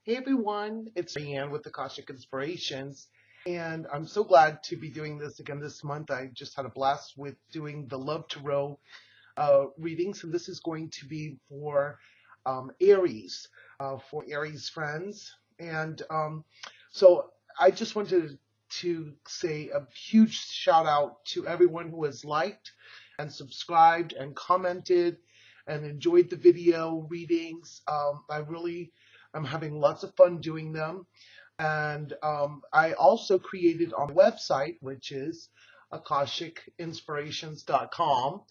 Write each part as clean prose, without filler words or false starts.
Hey everyone, it's Diane with Akashic Inspirations, and I'm so glad to be doing this again this month. I just had a blast with doing the Love Tarot readings, and this is going to be for Aries, for Aries friends. And so I just wanted to say a huge shout out to everyone who has liked and subscribed and commented and enjoyed the video readings. I'm having lots of fun doing them. And I also created on the website, which is akashicinspirations.com.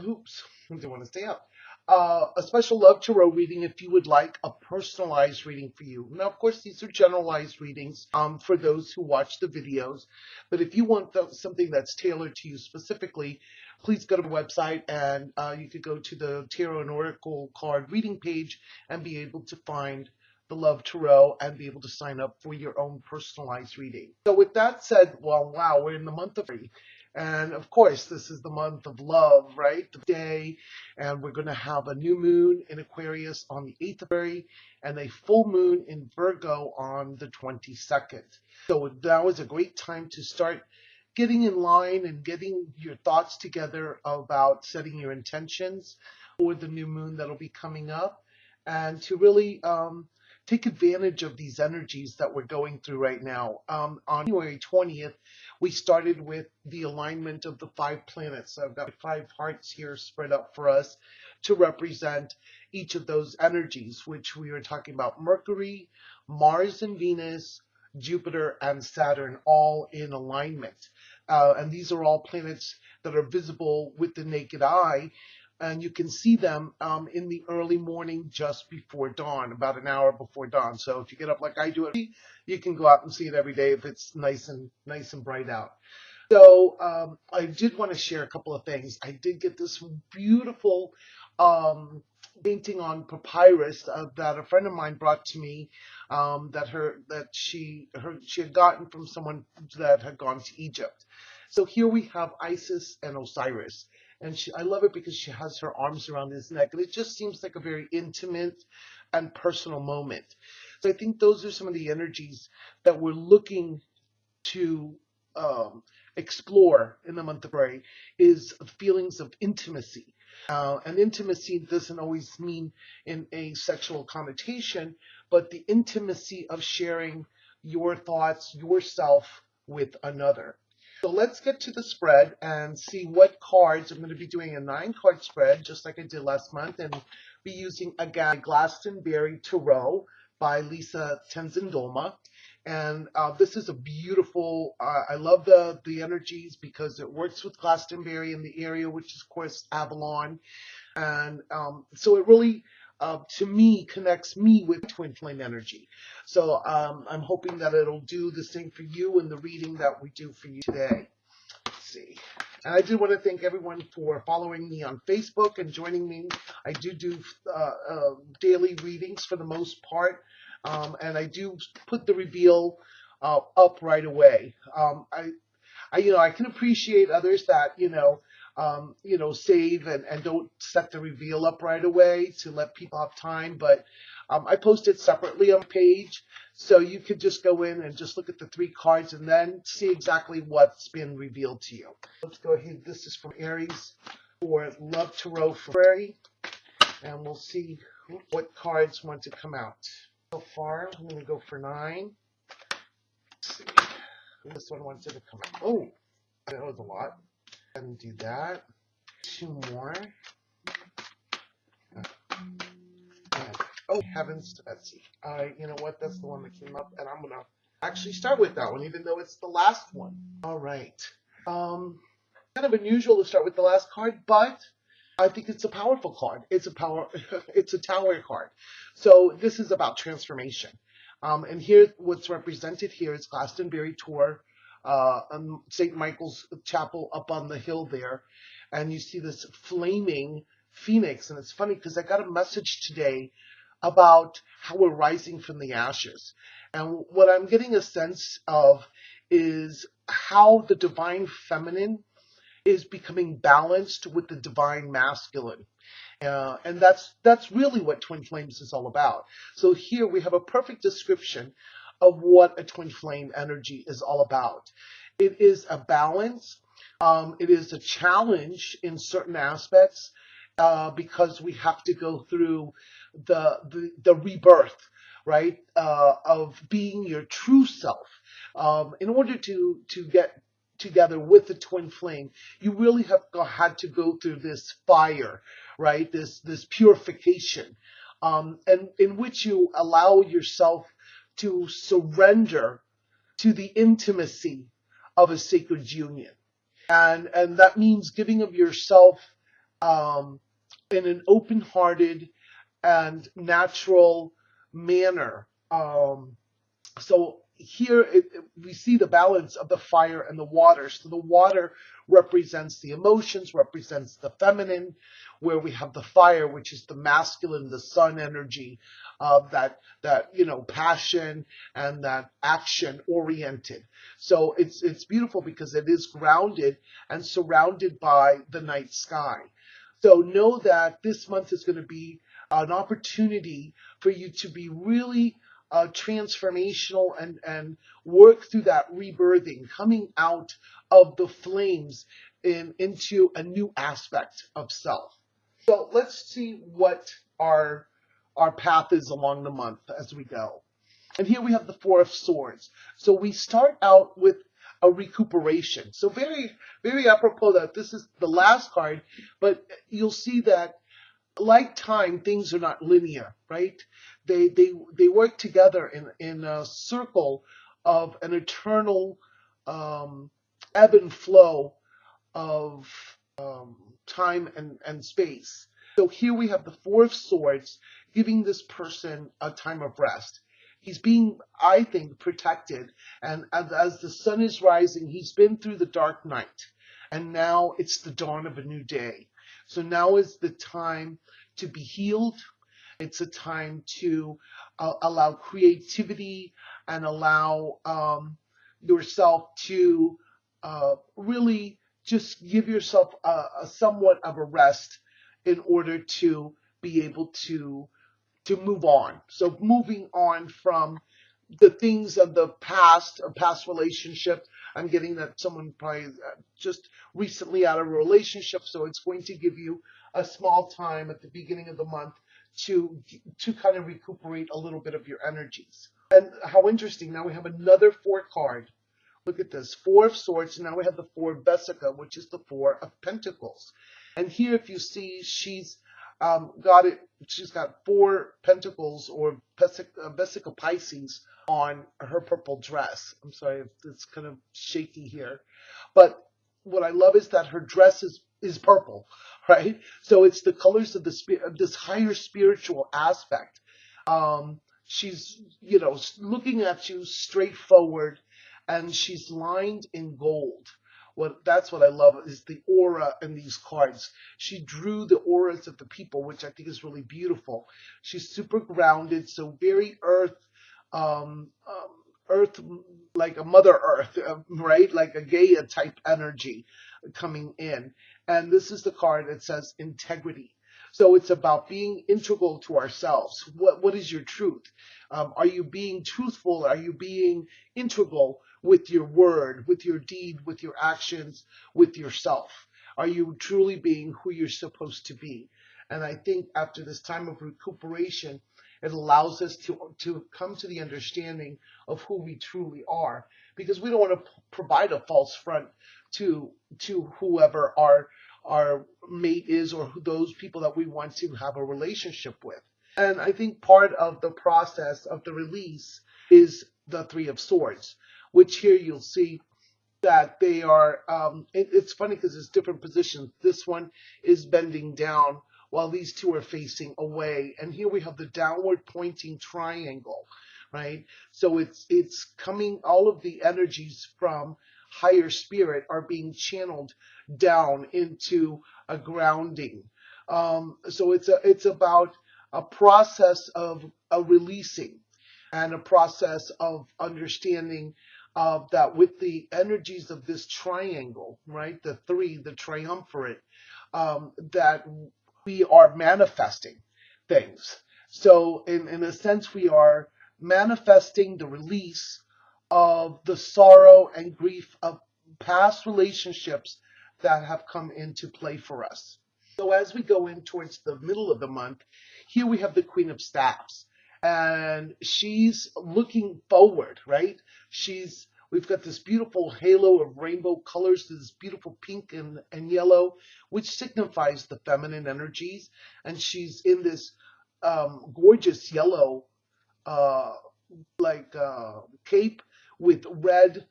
Oops, I didn't want to stay up. A special Love Tarot reading if you would like a personalized reading for you. Now, of course, these are generalized readings for those who watch the videos. But if you want something that's tailored to you specifically, please go to the website and you could go to the Tarot and Oracle card reading page and be able to find the Love Tarot and be able to sign up for your own personalized reading. So with that said, well, wow, we're in the month of February. And of course, this is the month of love, right? The day, and we're going to have a new moon in Aquarius on the 8th of February and a full moon in Virgo on the 22nd. So now is a great time to start getting in line and getting your thoughts together about setting your intentions for the new moon that'll be coming up, and to really take advantage of these energies that we're going through right now. On January 20th, we started with the alignment of the 5 planets. So I've got 5 hearts here spread up for us to represent each of those energies, which we were talking about: Mercury, Mars and Venus, Jupiter and Saturn, all in alignment. And these are all planets that are visible with the naked eye. And you can see them in the early morning just before dawn, about an hour before dawn. So if you get up like I do, you can go out and see it every day if it's nice and bright out. So I did want to share a couple of things. I did get this beautiful painting on papyrus that a friend of mine brought to me, that she had gotten from someone that had gone to Egypt. So here we have Isis and Osiris. And I love it because she has her arms around his neck. And it just seems like a very intimate and personal moment. So I think those are some of the energies that we're looking to explore in the month of February, is feelings of intimacy. And intimacy doesn't always mean in a sexual connotation, but the intimacy of sharing your thoughts, yourself with another. So let's get to the spread and see what cards. I'm going to be doing a 9-card spread, just like I did last month, and be using, again, Glastonbury Tarot by Lisa Tenzin-Dolma. And this is a beautiful, I love the energies because it works with Glastonbury in the area, which is, of course, Avalon. And so it really, to me, connects me with twin flame energy. So I'm hoping that it'll do the same for you in the reading that we do for you today. Let's see. And I do want to thank everyone for following me on Facebook and joining me. I do daily readings for the most part. And I do put the reveal up right away. I can appreciate others that, save and don't set the reveal up right away to let people have time. But I post it separately on my page, so you could just go in and just look at the 3 cards and then see exactly what's been revealed to you. Let's go ahead. This is from Aries for Love Tarot for February, and we'll see what cards want to come out. So far, I'm going to go for 9. Let's see. This one wants it to come out. Oh, that was a lot. And do that. 2 more. Oh, heavens, let's see. You know what? That's the one that came up, and I'm going to actually start with that one, even though it's the last one. All right. Kind of unusual to start with the last card, but I think it's a powerful card. It's a Tower card. So this is about transformation. And here, what's represented here is Glastonbury Tour, St. Michael's Chapel up on the hill there. And you see this flaming phoenix. And it's funny because I got a message today about how we're rising from the ashes. And what I'm getting a sense of is how the divine feminine is becoming balanced with the divine masculine. And that's really what twin flames is all about. So here we have a perfect description of what a twin flame energy is all about. It is a balance. It is a challenge in certain aspects because we have to go through the rebirth, right, of being your true self. In order to get together with the twin flame, you really have had to go through this fire, right? This purification, and in which you allow yourself to surrender to the intimacy of a sacred union, and that means giving of yourself um, in an open-hearted and natural manner. So here we see the balance of the fire and the water. So the water represents the emotions, represents the feminine, where we have the fire, which is the masculine, the sun energy, that passion and that action oriented. So it's beautiful because it is grounded and surrounded by the night sky. So know that this month is going to be an opportunity for you to be really transformational and work through that rebirthing, coming out of the flames into a new aspect of self. So let's see what our path is along the month as we go. And here we have the Four of Swords. So we start out with a recuperation. So very, very apropos that this is the last card, but you'll see that like time, things are not linear, right? They work together in a circle of an eternal ebb and flow of time and space. So here we have the Four of Swords giving this person a time of rest. He's being, I think, protected. And as the sun is rising, he's been through the dark night. And now it's the dawn of a new day. So now is the time to be healed. It's a time to allow creativity and allow yourself to really just give yourself a somewhat of a rest in order to be able to move on. So moving on from the things of the past, a past relationship. I'm getting that someone probably just recently out of a relationship, so it's going to give you a small time at the beginning of the month to kind of recuperate a little bit of your energies. And how interesting, now we have another four card. Look at this, Four of Swords, and now we have the Four of Vesica, which is the Four of Pentacles. And here, if you see, she's got it. She's got four pentacles or Vesica Pisces on her purple dress. I'm sorry, it's kind of shaky here, but what I love is that her dress is purple, right? So it's the colors of this higher spiritual aspect. She's looking at you straight forward, and she's lined in gold. That's what I love is the aura in these cards. She drew the auras of the people, which I think is really beautiful. She's super grounded, so very earth, like a Mother Earth, right? Like a Gaia type energy coming in. And this is the card that says integrity. So it's about being integral to ourselves. What is your truth? Are you being truthful? Are you being integral with your word, with your deed, with your actions, with yourself? Are you truly being who you're supposed to be? And I think after this time of recuperation, it allows us to come to the understanding of who we truly are, because we don't want to provide a false front to whoever our mate is, or those people that we want to have a relationship with. And I think part of the process of the release is the Three of Swords, which here you'll see that they are, it's funny because it's different positions. This one is bending down while these two are facing away. And here we have the downward pointing triangle, right? So it's coming, all of the energies from higher spirit are being channeled down into a grounding. So it's about a process of a releasing and a process of understanding that with the energies of this triangle, right, the three, the triumvirate, that we are manifesting things. So in a sense, we are manifesting the release of the sorrow and grief of past relationships that have come into play for us. So as we go in towards the middle of the month, here we have the Queen of Staffs, and she's looking forward, right? We've got this beautiful halo of rainbow colors, this beautiful pink and yellow, which signifies the feminine energies, and she's in this gorgeous yellow uh, cape with red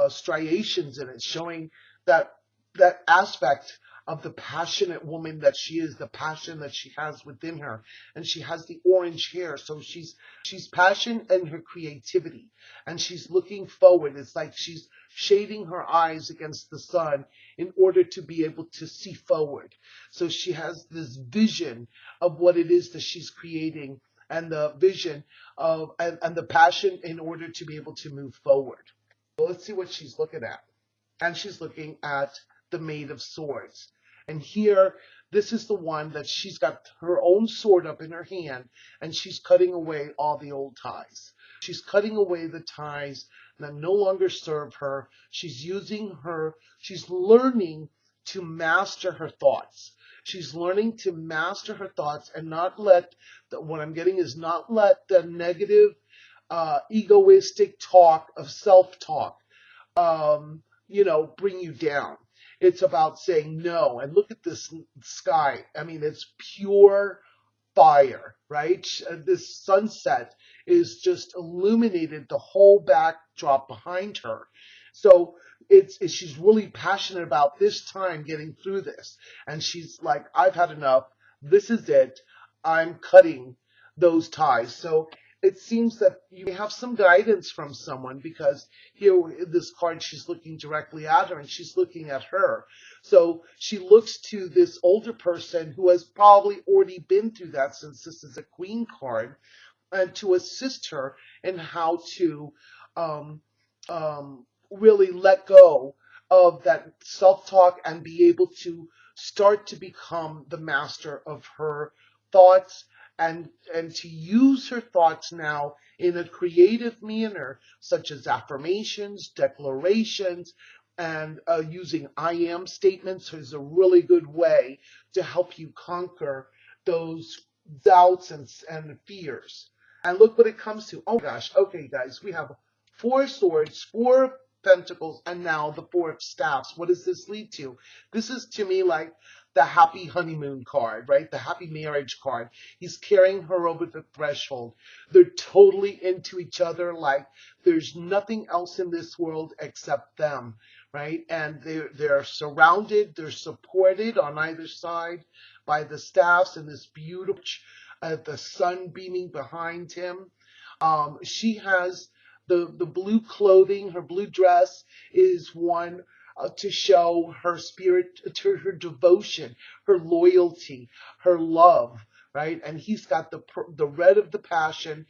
striations in it, showing that that aspect of the passionate woman that she is, the passion that she has within her, and she has the orange hair, so she's passion and her creativity, and she's looking forward. It's like she's shading her eyes against the sun in order to be able to see forward. So she has this vision of what it is that she's creating, and the vision of and the passion in order to be able to move forward. So let's see what she's looking at. And she's looking at the Maid of Swords. And here, this is the one that she's got her own sword up in her hand, and she's cutting away all the old ties. She's cutting away the ties that no longer serve her. She's learning to master her thoughts. She's learning to master her thoughts and not let, what I'm getting is not let the negative, egoistic talk of self-talk, bring you down. It's about saying no. And look at this sky. I mean, it's pure fire, right? This sunset is just illuminated the whole backdrop behind her. So she's really passionate about this time getting through this. And she's like, I've had enough. This is it. I'm cutting those ties. So it seems that you may have some guidance from someone, because here in this card, she's looking directly at her and she's looking at her. So she looks to this older person who has probably already been through that, since this is a Queen card, and to assist her in how to um, really let go of that self-talk and be able to start to become the master of her thoughts, and to use her thoughts now in a creative manner, such as affirmations, declarations, and using I am statements is a really good way to help you conquer those doubts and fears. And look what it comes to. Oh my gosh. Okay, guys, we have 4 swords, 4 pentacles, and now the 4 of staffs. What does this lead to? This is to me like the happy honeymoon card, right? The happy marriage card. He's carrying her over the threshold. They're totally into each other, like there's nothing else in this world except them, right? And they're surrounded, they're supported on either side by the staffs and this beautiful the sun beaming behind him. She has the blue clothing, her blue dress is one to show her spirit, to her devotion, her loyalty, her love, right? And he's got the red of the passion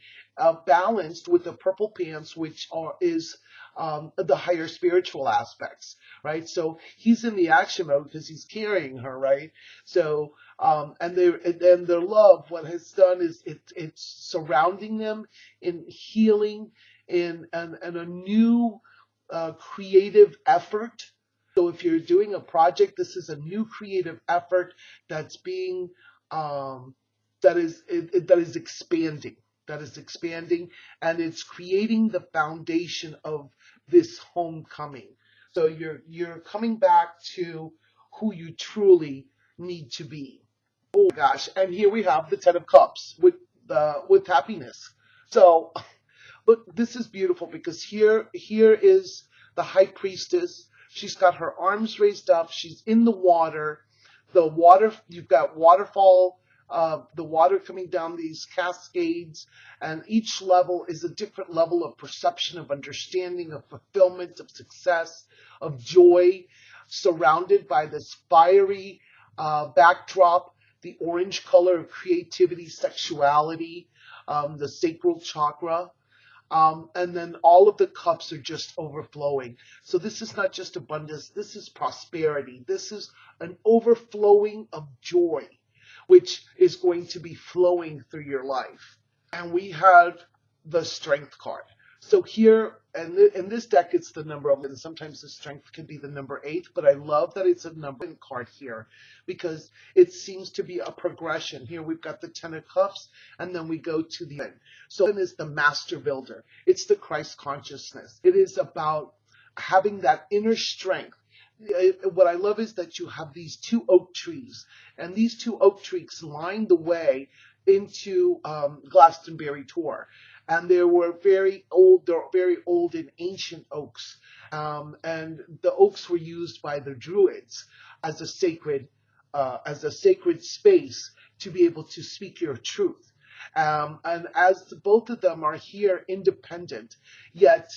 balanced with the purple pants, which is the higher spiritual aspects, right? So he's in the action mode because he's carrying her, right? So and their love, what has done is it's surrounding them in healing, in a new creative effort. So if you're doing a project, this is a new creative effort that's being that is expanding, and it's creating the foundation of this homecoming. So you're coming back to who you truly need to be. Oh gosh, and here we have the 10 of Cups with happiness. So look, this is beautiful, because here is the high priestess. She's got her arms raised up. She's in the water. You've got waterfall, the water coming down these cascades, and each level is a different level of perception, of understanding, of fulfillment, of success, of joy, surrounded by this fiery backdrop, the orange color of creativity, sexuality, the sacral chakra. And then all of the cups are just overflowing. So this is not just abundance, this is prosperity. This is an overflowing of joy. which is going to be flowing through your life. And we have the strength card. So here, and in this deck, it's the number 11. Sometimes the strength can be the number 8, but I love that it's a number card here because it seems to be a progression. Here we've got the 10 of Cups, and then we go to the end. So it is the master builder. It's the Christ consciousness. It is about having that inner strength. What I love is that you have these 2 oak trees, and these 2 oak trees line the way into Glastonbury Tor. And they were very old, and ancient oaks. And the oaks were used by the Druids as a sacred space to be able to speak your truth. And as both of them are here independent, yet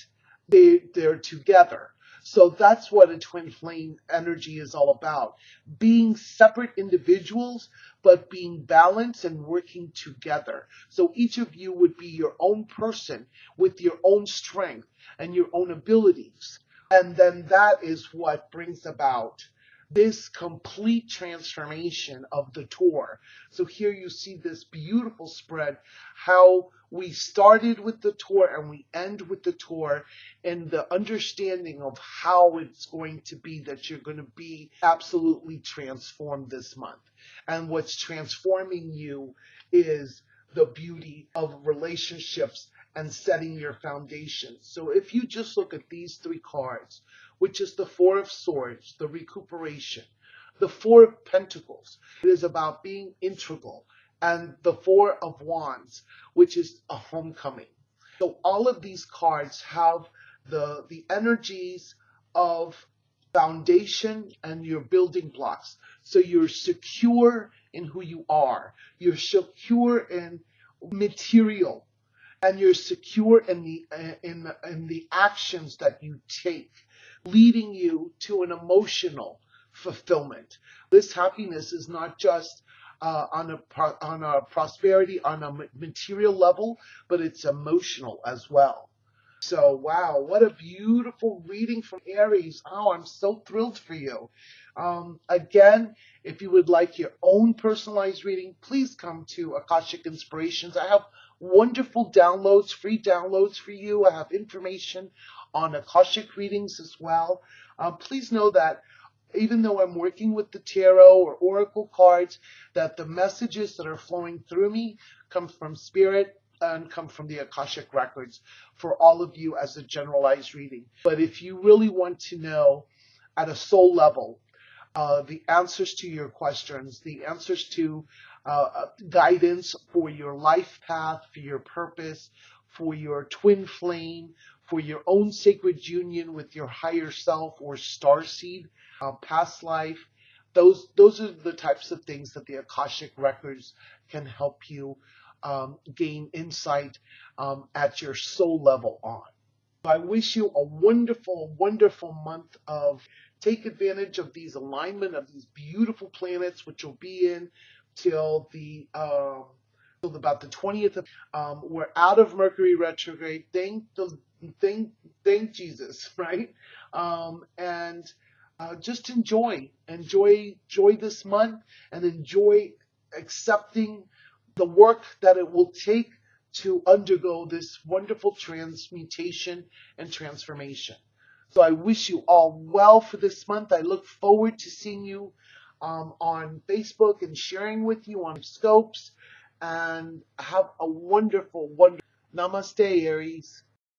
they're together. So that's what a twin flame energy is all about. Being separate individuals, but being balanced and working together. So each of you would be your own person with your own strength and your own abilities. And then that is what brings about this complete transformation of the tour. So here you see this beautiful spread, how we started with the tour and we end with the tour, and the understanding of how it's going to be that you're going to be absolutely transformed this month. And what's transforming you is the beauty of relationships and setting your foundation. So if you just look at these 3 cards, which is the 4 of Swords, the recuperation, the 4 of Pentacles, it is about being integral, and the 4 of Wands, which is a homecoming. So all of these cards have the energies of foundation and your building blocks. So you're secure in who you are. You're secure in material, and you're secure in the actions that you take, leading you to an emotional fulfillment. This happiness is not just on a prosperity, on a material level, but it's emotional as well. So, wow, what a beautiful reading from Aries. Oh, I'm so thrilled for you. Again, if you would like your own personalized reading, please come to Akashic Inspirations. I have wonderful downloads, free downloads for you. I have information on Akashic readings as well. Please know that even though I'm working with the tarot or oracle cards, that the messages that are flowing through me come from Spirit and come from the Akashic records for all of you as a generalized reading. But if you really want to know at a soul level the answers to your questions, the answers to guidance for your life path, for your purpose, for your twin flame, for your own sacred union with your higher self or starseed, past life, those are the types of things that the Akashic records can help you gain insight at your soul level on. I wish you a wonderful, wonderful month of take advantage of these alignment of these beautiful planets, which will be in till about the 20th of, we're out of Mercury retrograde. Thank Jesus, right? And just enjoy this month, and enjoy accepting the work that it will take to undergo this wonderful transmutation and transformation. So I wish you all well for this month. I look forward to seeing you on Facebook and sharing with you on Scopes. And have a wonderful, wonderful Namaste, Aries.